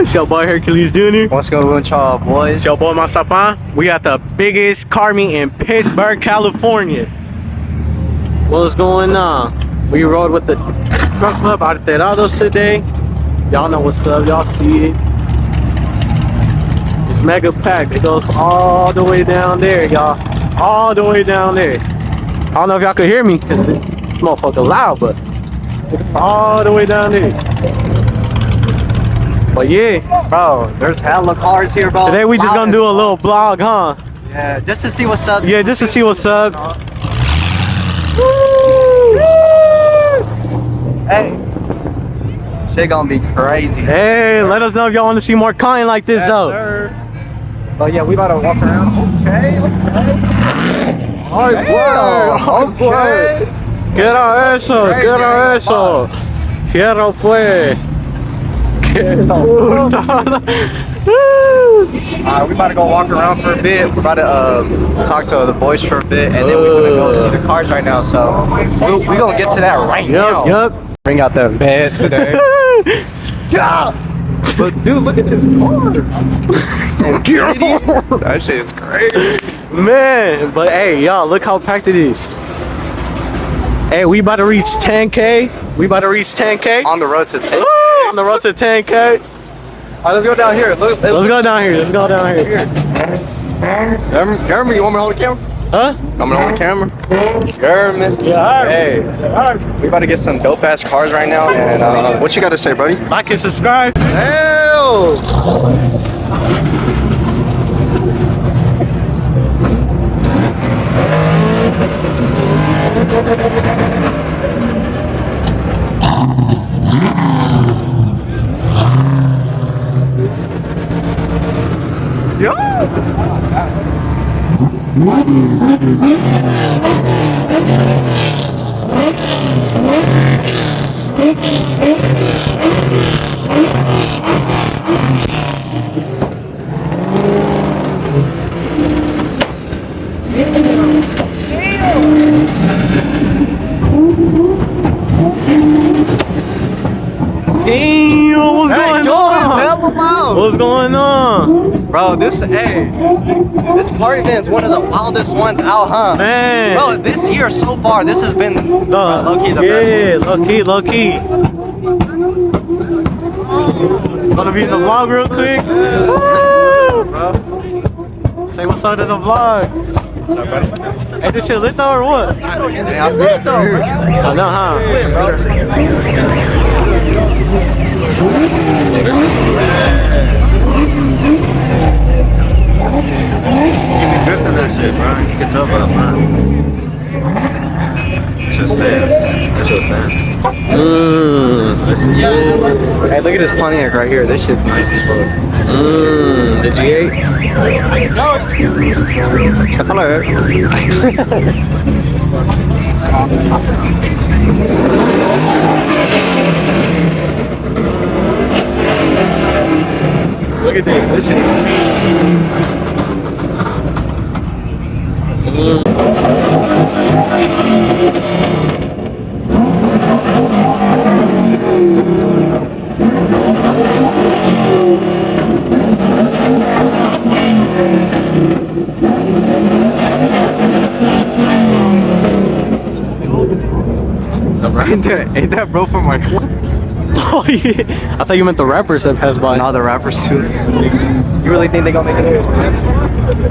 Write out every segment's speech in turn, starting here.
It's your boy Hercules Jr. What's going on, y'all, boys? It's your boy Masapan. We got the biggest car meet in Pittsburgh, California. What's going on? We rode with the truck club Arterados today. Y'all know what's up. Y'all see it. It's mega packed. It goes all the way down there, y'all. All the way down there. I don't know if y'all could hear me because this motherfucker loud, but all the way down there. But yeah, Bro, there's hella cars here, bro. today we just gonna do a little vlog, huh? Yeah, just to see what's up. Yeah, just to see what's up. Hey, shit gonna be crazy. Hey, let us know if y'all want to see more content like this, though. Sir. But yeah, we about to walk around. Okay. Ay, Okay. Quiero eso, quiero eso. Quiero pues. Que puta. We about to go walk around for a bit. We're about to talk to the boys for a bit, and then we're gonna go see the cars right now. So we gonna get to that right now. Yup. Bring out the bed today. Yeah. But dude, look at this car. That shit is crazy. Man, but hey, y'all, look how packed it is. Hey, we about to reach 10K. We about to reach 10K. On the road to 10. On the road to 10K. Alright, let's go down here. Let's go down here. Let's go down here. Jeremy, you want me to hold the camera? Huh? I'm gonna hold the camera. Jeremy. Yeah, Hey, we about to get some dope ass cars right now. And what you got to say, buddy? like and subscribe. Hell! Damn, what's going on? What's going on? Bro, this car event is one of the wildest ones out, huh? Man. Bro, this year so far, this has been low-key the best one. Yeah, low key. Gonna be in the vlog real quick. Bro. Say what's up to the vlog. Hey, this shit lit though or what? I know, huh? Drifting that shit, bro. You can tell by it, man. It's just fast. That's just fast. Hey, look at this Pontiac right here. This shit's nice as fuck. The G8. Hello. Look at this. This shit. Ain't that bro from my class? Oh yeah. I thought you meant the rappers that passed by. No, the rappers too. You really think they gonna make it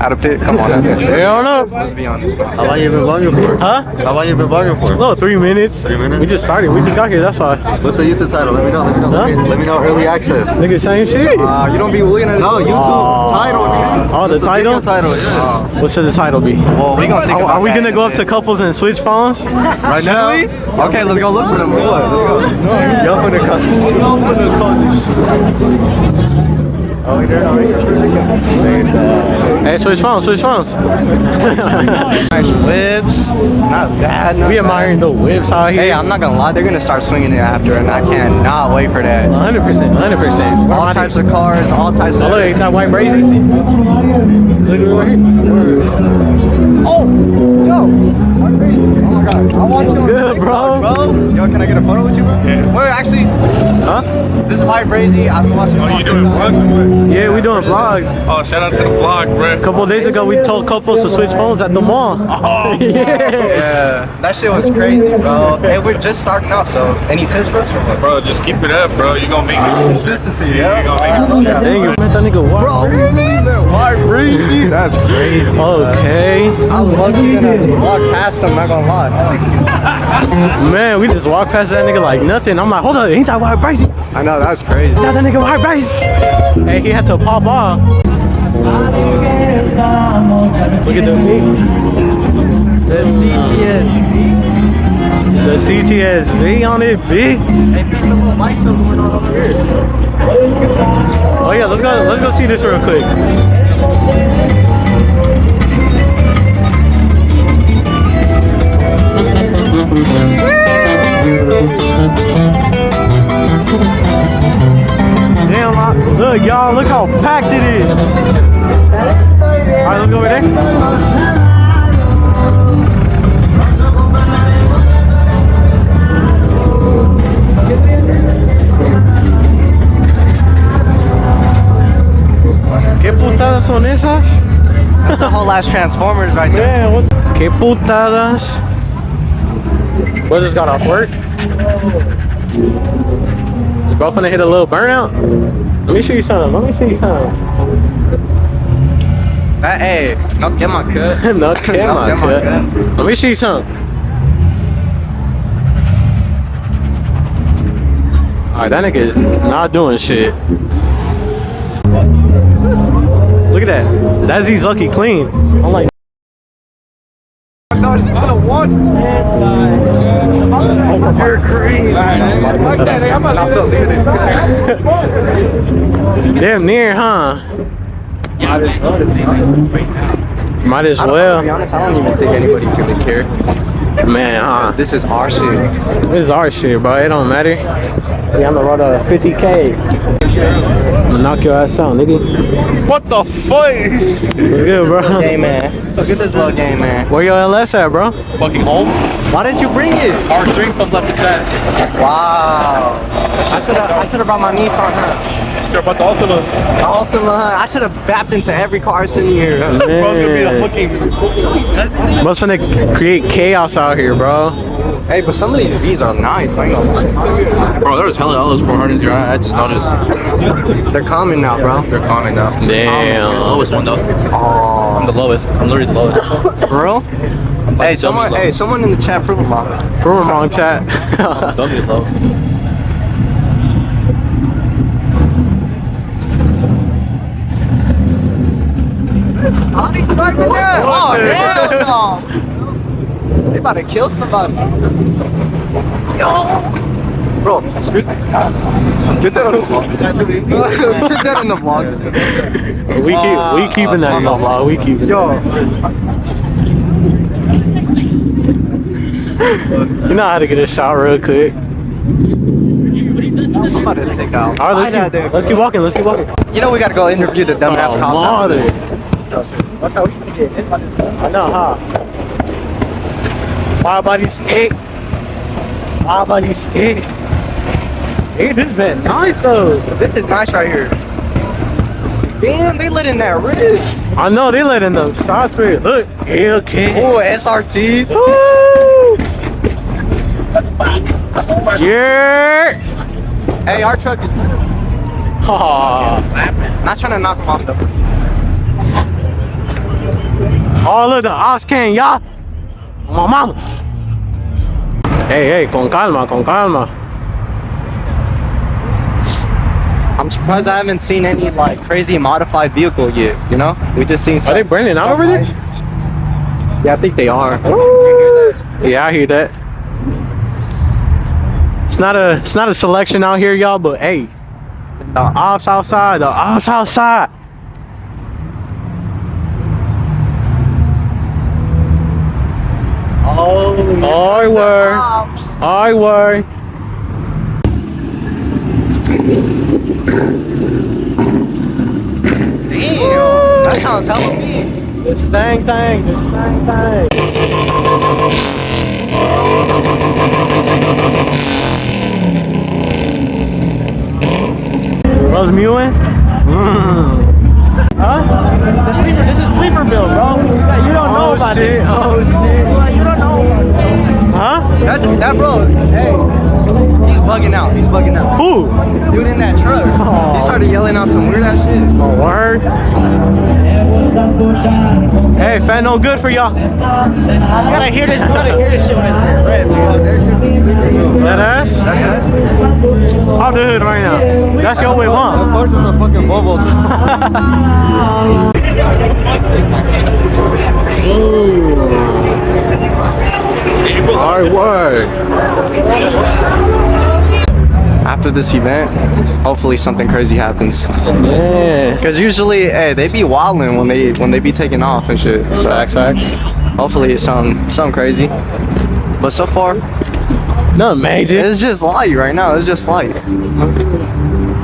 out of pit? Come on, out there. Hell no. Let's be honest. How long you been vlogging for? Huh? How long you been vlogging for? No, 3 minutes. 3 minutes? We just started. We just got here. That's why. What's the YouTube title? Let me know. Let me know early access. Nigga, same shit. You don't be willing to. No, YouTube title, nigga. Oh, the That's title? video title, yeah. What should the title be? Well, we gonna think about Are we that gonna in go a up to bit. couples and switch phones? right now? Okay, let's go look for them. Let's go. Y'all finna cuss this shit. Oh, they're not Hey, switch phones, switch phones. Nice whips. Not bad. We admiring the whips out here. Hey, I'm not gonna lie, they're gonna start swinging it after, and I cannot wait for that. 100%, 100%. All types of cars, all types of. Oh, look, ain't that white brazy? Look at it right here. Oh, yo, white brazy. Oh I want you on Good, TikTok, bro. Yo, can I get a photo with you, bro? Yeah. Wait, actually, Huh? this is White Brazy. I've been watching. Oh, you doing vlogs or what? Yeah, we doing vlogs. Oh, shout out to the vlog, bro. A couple of days ago, we told couples to switch phones at the mall. Oh, Yeah, that shit was crazy, bro. Hey, we're just starting out, so any tips for us? bro, just keep it up, bro. You gonna make it. Consistency, You yeah. gonna make it. Yeah. Dang, you met that nigga walk. White Brazy. That's crazy. Okay. I was lucky that I just walked past him, not gonna lie. Man, we just walked past that nigga like nothing. I'm like, hold up, ain't that White Brazy? I know, that's crazy. That nigga White Brazy. Hey, he had to pop off. Look at the meat. The CTSV. The CTSV on it, big. Hey, there's a little light show going on over here. Oh yeah, let's go see this real quick. Damn, look y'all, look how packed it is. Alright, let's go over there. ¿Qué putadas son esas? That's a whole ass Transformers right there. Man, what? ¿Qué putadas? What just got off work? Is bro finna hit a little burnout? Let me see you something. Let me see you something. Hey, no quema cut. No camera. cut. Let me see something. Alright, that nigga is not doing shit. Look at that. That's Z's lucky clean. I'm like, No, she's gonna watch this guy. You're crazy. Not so near damn near, huh? Might as To be well. honest, I don't even think anybody's gonna care. Man, huh? This is our shit. This is our shit, bro. It don't matter. We on the road to 50K. I'm gonna knock your ass out, nigga. What the fuck? What's good, bro? Game, man. Look at this little game, man. Where your LS at, bro? Fucking home. Why didn't you bring it? Our string comes left the chat. Wow. I should have brought my niece on her. You're about the Ultima. Ultima. I should have bapped into every car sitting here. Bro's gonna be a Man. fucking. Must finna create chaos out here, bro. Hey, but some of these V's are nice. I ain't gonna lie. Bro, there was hella L's 400s here. I just noticed. They're common now, bro. They're common now. I'm the Damn. lowest one though. Oh, I'm the lowest. I'm literally the lowest. for real? Hey, someone, low. someone in the chat prove them wrong. Prove him wrong, chat. W low. Oh, hell no. They about to kill somebody. Yo. Bro, get that on the vlog. Put that in the vlog. we keeping that in the vlog. We keeping. Yo. You know how to get a shot real quick. I'm about to take out. All right, let's keep walking. Let's keep walking. You know we gotta go interview the dumbass Oh, cops. mother. Watch out, we should get hit by this. I know, huh? Why body skate? Why body skate? Hey, this been nice though. This is nice right here. Damn, they lit in that ridge. I know they letting them shots for it. Look, Hellcat. Oh, SRTs. Woo! Yeah. Hey, our truck is Aw. not trying to knock them off though. Oh, look, the ops can, y'all. My mama. Hey, con calma, con calma. I'm surprised I haven't seen any like crazy modified vehicle yet. You know, we just seen. Are they burning out over there? Yeah, I think they are. Yeah, I hear that. It's not a selection out here, y'all, but hey, the ops outside, the ops outside. Oh, I were. I were. Damn, that sounds hella mean. This thing. Bro's mewing? Huh? This is sleeper bill, bro. You don't know about shit. it. Oh shit. You don't know about it. Huh? That bro, hey, he's bugging out. He's bugging out. Who? Dude in that truck. Oh. He started yelling out some weird ass shit. Oh, word. Hey, fat no good for y'all. You gotta hear this. You gotta hear this shit when it's red, That ass? I'll do it right now. That's your way, Of mom. course, it's a fucking Volvo. Hard work. After this event, hopefully something crazy happens. Yeah. Cause usually, hey, they be wilding when they be taking off and shit. So Facts. hopefully it's something crazy. But so far, Nothing major. it's just light right now. It's just light.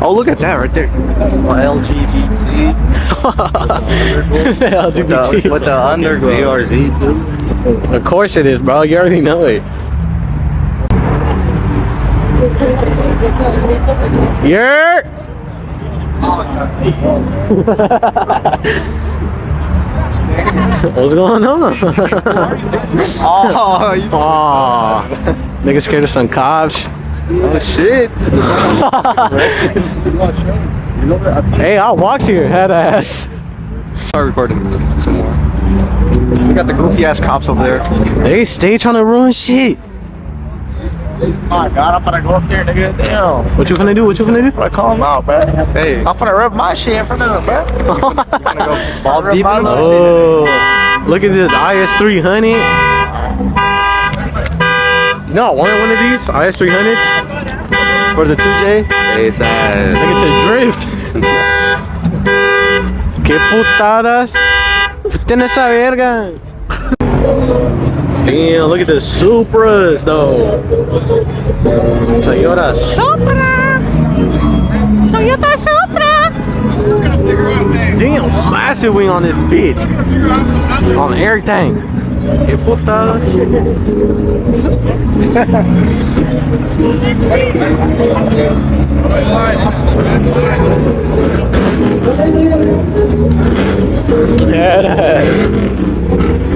Oh, look at that right there. LGBT. LGBT. With the underglow. VRZ too. Of course it is, bro. You already know it. Yeah. What's going on? Oh, you Aw. Nigga scared of some cops. oh shit. Hey, I walked here, head ass. Start recording some more. We got the goofy ass cops over there. They stay trying to ruin shit. My God, I'm gonna go up there, nigga. Damn. What you finna do? What you finna do? I call him out, bro. Hey, I'm finna rub my shit in front of him, bro. balls deep in the Oh, look at this IS300. No, want one of these IS300s? for the 2J. Esa. Look at your drift. Qué putadas. Ten esa verga. Damn, look at the Supras though. Toyota Supra. Toyota Supra. Damn, massive wing on this bitch. On everything. Qué putadas. Yeah, it is.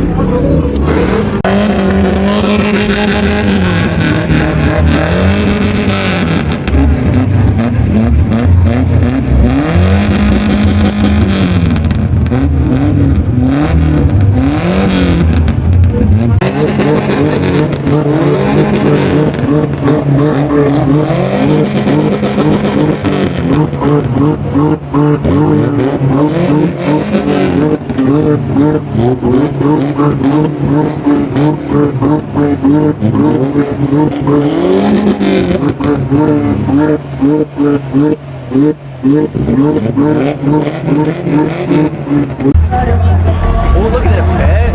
Oh, look at that pad.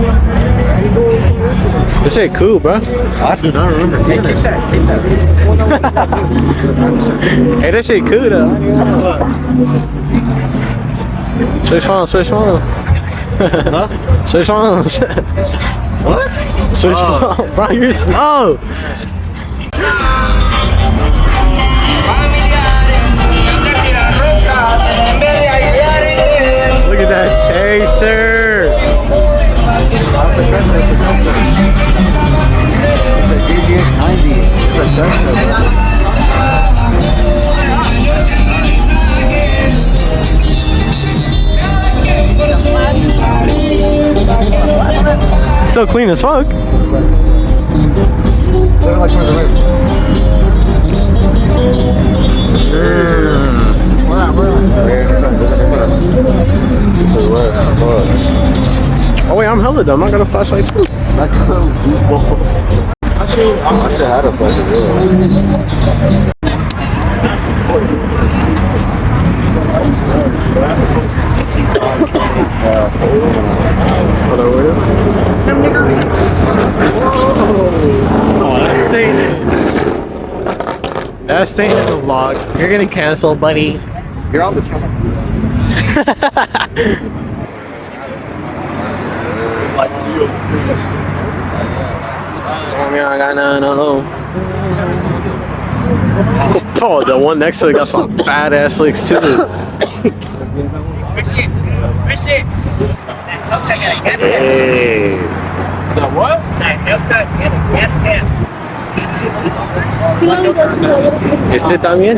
This shit cool, bro. I do not remember. Hey, take that. Hey, that shit cool though. Switch phone. Huh? Switch phone. What? Switch phone. Bro, you're slow. Look at that chaser. Still clean as fuck. Oh wait, I'm hella dumb. I got a flashlight too. I should have a fucking Hold on, wait. Oh, that's Satan. That's Satan in the vlog. You're getting canceled, buddy. You're on the channel. I got none. Oh, the one next to it got some fat ass licks too. Hey. The what? ¿Este también?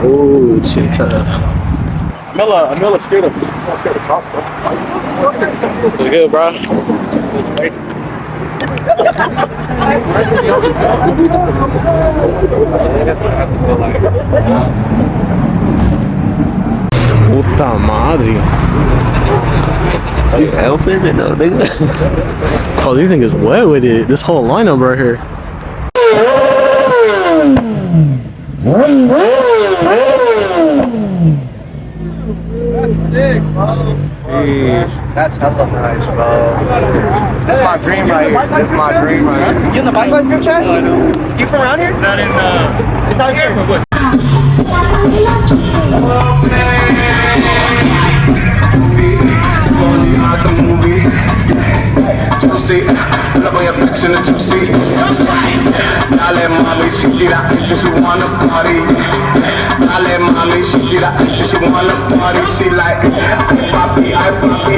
Oh, cheetah. Amela scared of cops, bro. It's good, bro. Puta madre. These elephant, no nigga. Oh, these niggas wet with it. This whole lineup right here. That's sick, bro. Sheesh. That's hella nice, bro. This is my dream right here. This is my dream right here. You in the bike life group chat? No, I know. You from around here? It's not in, it's not here, but what? Two-seat, love on your bitch in the two-seat. Dale mommy, she see that ice and she wanna party. Dale mommy, she see that ice and she wanna party. She like, I poppy, I poppy.